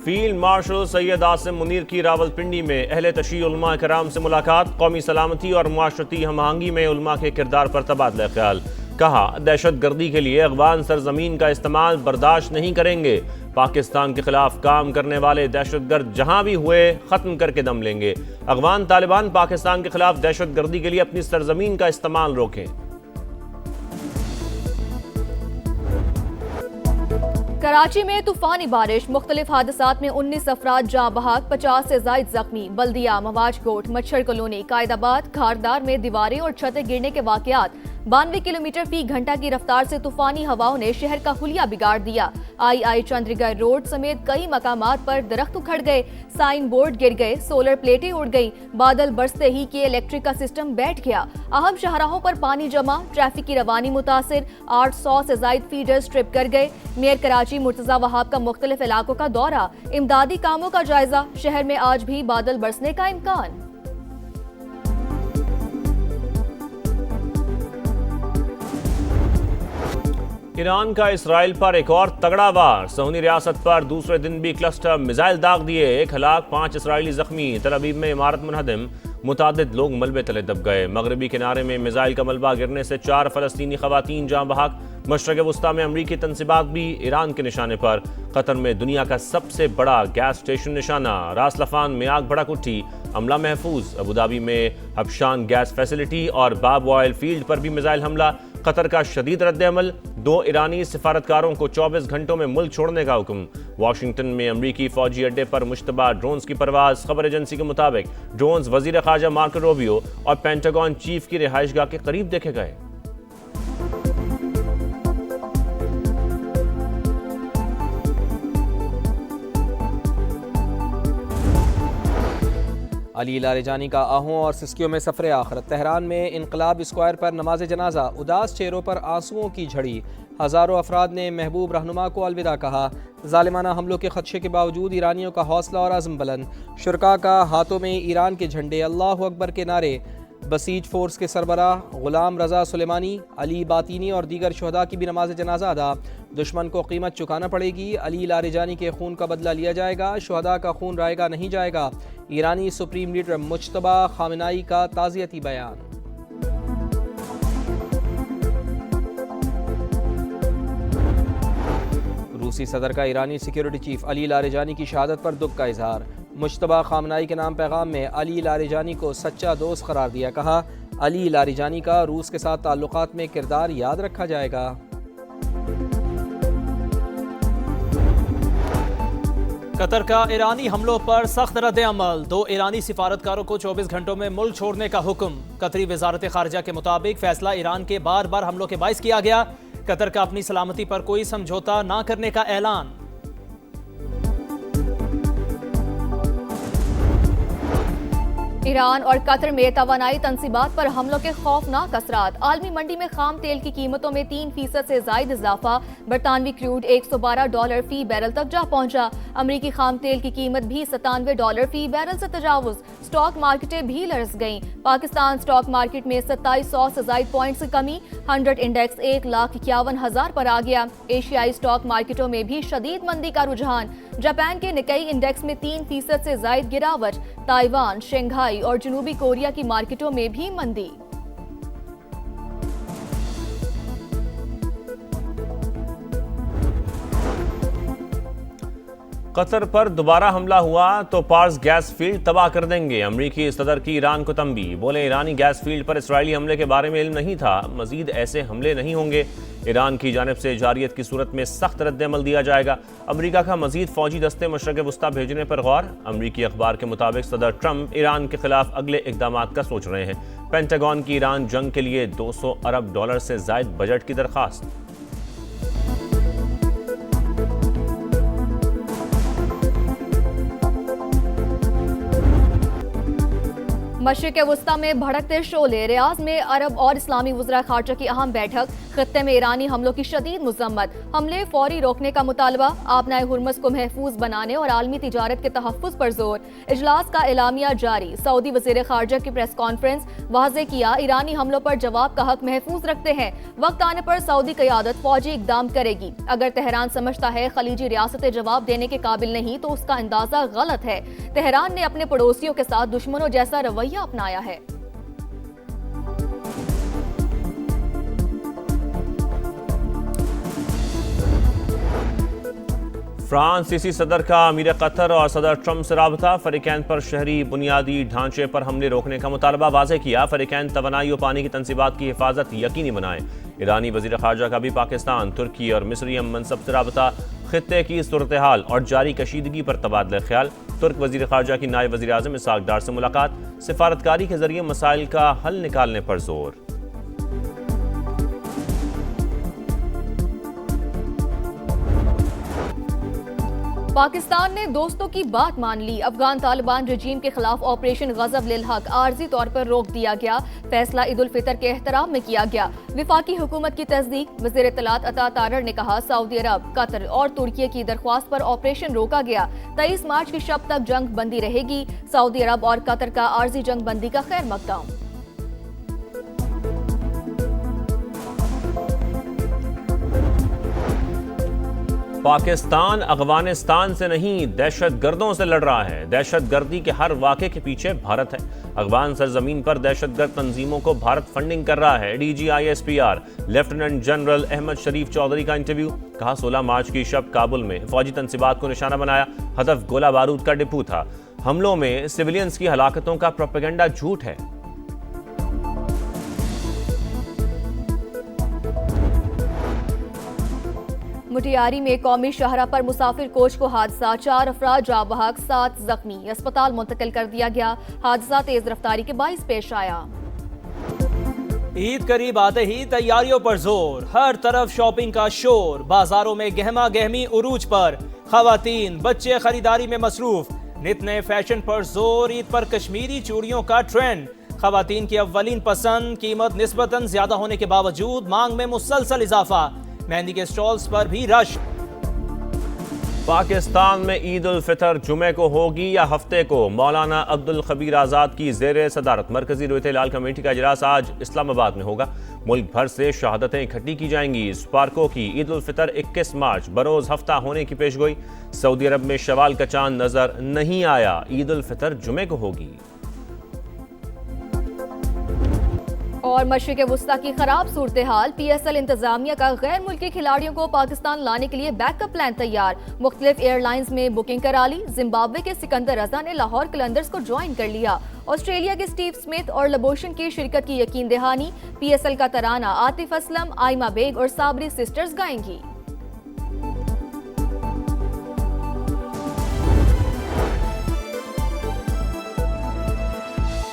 Field marshal Syed Asim Munir की रावलपिंडी में अहले तशरीह उलमा कराम से मुलाकात। कौमी सलामती और मुआशरती हमआहंगी में उलमा के किरदार पर तबादला ख्याल। कहा, दहशत गर्दी के लिए अफगान सरजमीन का इस्तेमाल बर्दाश्त नहीं करेंगे। पाकिस्तान के खिलाफ काम करने वाले दहशतगर्द जहां भी हुए खत्म करके दम लेंगे। अफगान तालिबान पाकिस्तान के खिलाफ दहशत गर्दी के लिए अपनी सरजमीन का इस्तेमाल रोकें। कराची में तूफानी बारिश, मुख्तलिफ हादसात में 19 अफराद जाँ बहक, 50 से जायद जख्मी। बल्दिया, मवाज कोट, मच्छर कॉलोनी, कायदाबाद, खारदार में दीवारें और छतें गिरने के वाकयात। 92 किलोमीटर फी घंटा की रफ्तार से तूफानी हवाओं ने शहर का हुलिया बिगाड़ दिया। आई चंद्रीगढ़ रोड समेत कई मकामात पर दरख्त उखड़ गए, साइन बोर्ड गिर गए, सोलर प्लेटें उड़ गई। बादल बरसते ही के इलेक्ट्रिक का सिस्टम बैठ गया। अहम शाहराहों पर पानी जमा, ट्रैफिक की रवानी मुतासिर। 800 से जायद फीडर्स ट्रिप कर गए। मेयर कराची मुर्तजा वहाब का मुख्तलिफ इलाकों का दौरा, इमदादी कामों का जायजा। शहर में आज भी बादल बरसने का इम्कान। ईरान का इसराइल पर एक और तगड़ा वार। सऊदी रियासत पर दूसरे दिन भी क्लस्टर मिसाइल दाग दिए। 1 हलाक, 5 इसराइली जख्मी। तल अवीव में इमारत मुनहदम, मुतादिद लोग मलबे तले दब गए। मगरबी किनारे में मिसाइल का मलबा गिरने से 4 फलस्तीनी खवातीन जाँ बहक। मशरक़ वस्ता में अमरीकी तंसीबात भी ईरान के निशाने पर। कतर में दुनिया का सबसे बड़ा गैस स्टेशन निशाना। रास लफान में आग भड़क उठी, अमला महफूज। अबूधाबी में हबशान गैस फैसिलिटी और बाब ऑयल फील्ड पर भी मिसाइल हमला। कतर का शदीद रद्द-ए-अमल, 2 ईरानी सिफारतकारों को 24 घंटों में मुल्क छोड़ने का हुक्म। वाशिंगटन में अमरीकी फौजी अड्डे पर मुश्तबा ड्रोन्स की परवाज। खबर एजेंसी के मुताबिक ड्रोन्स वजीर खारजा मार्को रूबियो और पेंटागन चीफ की रिहाइशगाह के करीब देखे गए। अली लारेजानी का आहों और सिस्कियों में सफर आखिरत। तेहरान में इनकलाब स्क्वायर पर नमाज जनाजा, उदास चेहरों पर आंसुओं की झड़ी। हज़ारों अफराद ने महबूब रहनुमा को अलविदा कहा। जालिमाना हमलों के खदशे के बावजूद ईरानियों का हौसला और अज़्म बुलंद। शुरका का हाथों में ईरान के झंडे, अल्लाहु अकबर के नारे। बसीज फोर्स के सरबराह गुलाम रजा सुलेमानी, अली बातिनी और दीगर शुहदा की भी नमाज जनाजा अदा। दुश्मन को कीमत चुकाना पड़ेगी, अली लारेजानी के खून का बदला लिया जाएगा, शुहदा का खून रायगा नहीं जाएगा। ईरानी सुप्रीम लीडर मुज्तबा खामेनेई का ताज़ियती बयान। रूसी सदर का ईरानी सिक्योरिटी चीफ अली लारेजानी की शहादत पर दुख का इजहार। मुज्तबा खामेनेई के नाम पैगाम में अली लारेजानी को सच्चा दोस्त करार दिया। कहा, अली लारेजानी का रूस के साथ ताल्लुकात में किरदार याद रखा जाएगा। कतर का ईरानी हमलों पर सख्त रद्द-ए-अमल। 2 ईरानी सिफारतकारों को 24 घंटों में मुल्क छोड़ने का हुक्म। कतरी वजारत खारजा के मुताबिक फैसला ईरान के बार बार हमलों के बाइस किया गया। कतर का अपनी सलामती पर कोई समझौता न करने का ऐलान। ईरान और कतर में तवानाई तंसीबात पर हमलों के खौफनाक असरात। आलमी मंडी में खाम तेल की कीमतों में 3% से जायद इजाफा। बरतानवी क्रूड $112 फी बैरल तक जा पहुंचा। अमरीकी खाम तेल की कीमत भी $97 फी बैरल से तजावुज। स्टॉक मार्केटें भी लरस गईं। पाकिस्तान स्टॉक मार्केट में 2700 से जायद पॉइंट से कमी। 100 इंडेक्स 1,51,000 पर आ गया। एशियाई स्टॉक मार्केटों में भी शदीद मंदी का रुझान। जापान के निकाई इंडेक्स में 3% से जायद गिरावट। ताइवान, शंघाई और जनूबी कोरिया की मार्केटों में भी मंदी। कतर पर दोबारा हमला हुआ तो पार्स गैस फील्ड तबाह कर देंगे। अमरीकी सदर की ईरान को तंबी। बोले, ईरानी गैस फील्ड पर इसराइली हमले के बारे में इल्म नहीं था, मजीद ऐसे हमले नहीं होंगे। ईरान की जानिब से जारियत की सूरत में सख्त रद्द-ए-अमल दिया जाएगा। अमरीका का मजीद फौजी दस्ते मशरक़ वस्ता भेजने पर गौर। अमरीकी अखबार के मुताबिक सदर ट्रंप ईरान के खिलाफ अगले इकदामात का सोच रहे हैं। पेंटागन की ईरान जंग के लिए $200 अरब से जायद बजट की दरख्वास्त। मशरिक़ वस्ता में भड़कते शोले, रियाज में अरब और इस्लामी वज़रा ख़ारजा की अहम बैठक, खत्ते में ईरानी हमलों की शदीद मज़म्मत, हमले फौरी रोकने का मुतालबा, आपनाए हुर्मुज़ को महफूज बनाने और आलमी तिजारत के तहफ़्फ़ुज़ पर जोर। इजलास का एलामिया जारी, सऊदी वज़ीर ख़ारजा की प्रेस कॉन्फ्रेंस, वाज़े किया ईरानी हमलों पर जवाब का हक महफूज रखते हैं। वक्त आने पर सऊदी क़यादत फौजी इक़दाम करेगी। अगर तेहरान समझता है खलीजी रियासतें जवाब देने के काबिल नहीं तो उसका अंदाज़ा गलत है। तेहरान ने अपने पड़ोसियों के साथ दुश्मनों जैसा रवैया अपनाया है। फ्रांसीसी सदर का अमीर कतर और सदर ट्रंप से राबता, फरीकैन पर शहरी बुनियादी ढांचे पर हमले रोकने का मुतालबा वाज़े किया। फरीकैन तवानाई और पानी की तंसीबात की हिफाजत यकीनी बनाए। ईरानी वज़ीर ख़ारजा का भी पाकिस्तान, तुर्की और मिस्री मनसब से राबता, खित्ते की सूरत हाल और जारी कशीदगी पर तबादला ख्याल। तुर्क वज़ीर ख़ारजा की नायब वज़ीर आज़म इसहाक डार से मुलाकात, सिफारतकारी के जरिए मसाइल का हल निकालने पर जोर। पाकिस्तान ने दोस्तों की बात मान ली, अफगान तालिबान रजीम के खिलाफ ऑपरेशन गज़ब लिल हक आर्जी तौर पर रोक दिया गया। फैसला ईद उल फितर के एहतराम में किया गया। विफाकी हुकूमत की तस्दीक, वज़ीर इत्तलात अता तारर ने कहा सऊदी अरब, कतर और तुर्की की दरख्वास्त पर ऑपरेशन रोका गया। 23 मार्च की शब तक जंग बंदी रहेगी। सऊदी अरब और कतर का आर्जी जंग बंदी का खैर मकदम। पाकिस्तान अफगानिस्तान से नहीं दहशत गर्दों से लड़ रहा है। दहशत गर्दी के हर वाक़े के पीछे भारत है। अफगान सरजमीन पर दहशत गर्द तंजीमों को भारत फंडिंग कर रहा है। DGISPR लेफ्टिनेंट जनरल अहमद शरीफ चौधरी का इंटरव्यू, कहा 16 मार्च की शब काबुल में फौजी तंसीबात को निशाना बनाया। हदफ गोला बारूद का डिपो था। हमलों में सिविलियंस की हलाकतों का प्रोपेगेंडा झूठ है। मुटियारी में कौमी शाहरा पर मुसाफिर कोच को हादसा, 4 अफराद जाँ बहक, 7 जख्मी, अस्पताल मुंतकिल कर दिया गया। हादसा तेज रफ्तारी के बाइस पेश आया। ईद करीब आते ही तैयारियों पर जोर, हर तरफ शॉपिंग का शोर, बाजारों में गहमा गहमी उरूज पर, खवातीन बच्चे खरीदारी में मसरूफ, नित नए फैशन पर जोर। ईद पर कश्मीरी चूड़ियों का ट्रेंड, खवातीन की अव्वलीन पसंद, कीमत निस्बतन ज्यादा होने के बावजूद मांग में मुसलसल इजाफा, मेहंदी के स्टॉल्स पर भी रश। पाकिस्तान में ईद उल फितर जुमे को होगी या हफ्ते को? मौलाना अब्दुल खबीर आज़ाद की ज़ेर सदारत मरकजी रोयत लाल कमेटी का इजलास आज इस्लामाबाद में होगा। मुल्क भर से शहादतें इकट्ठी की जाएंगी। स्पार्को की ईद उल फितर 21 मार्च बरोज़ हफ्ता होने की पेशगोई। सऊदी अरब में शवाल का चांद नजर नहीं आया, ईद उल फितर जुमे को होगी। और मशरिक़ वस्ता की खराब सूरत हाल, PSL इंतजामिया का गैर मुल्की खिलाड़ियों को पाकिस्तान लाने के लिए बैकअप प्लान तैयार। मुख्तलिफ एयरलाइंस में बुकिंग करा ली। जिम्बाब्वे के सिकंदर रजा ने लाहौर कलंदर्स को ज्वाइन कर लिया। ऑस्ट्रेलिया के स्टीव स्मिथ और लबोशन की शिरकत की यकीन दहानी। PSL का तराना आतिफ असलम, आइमा बेग और साबरी सिस्टर्स गाएंगी।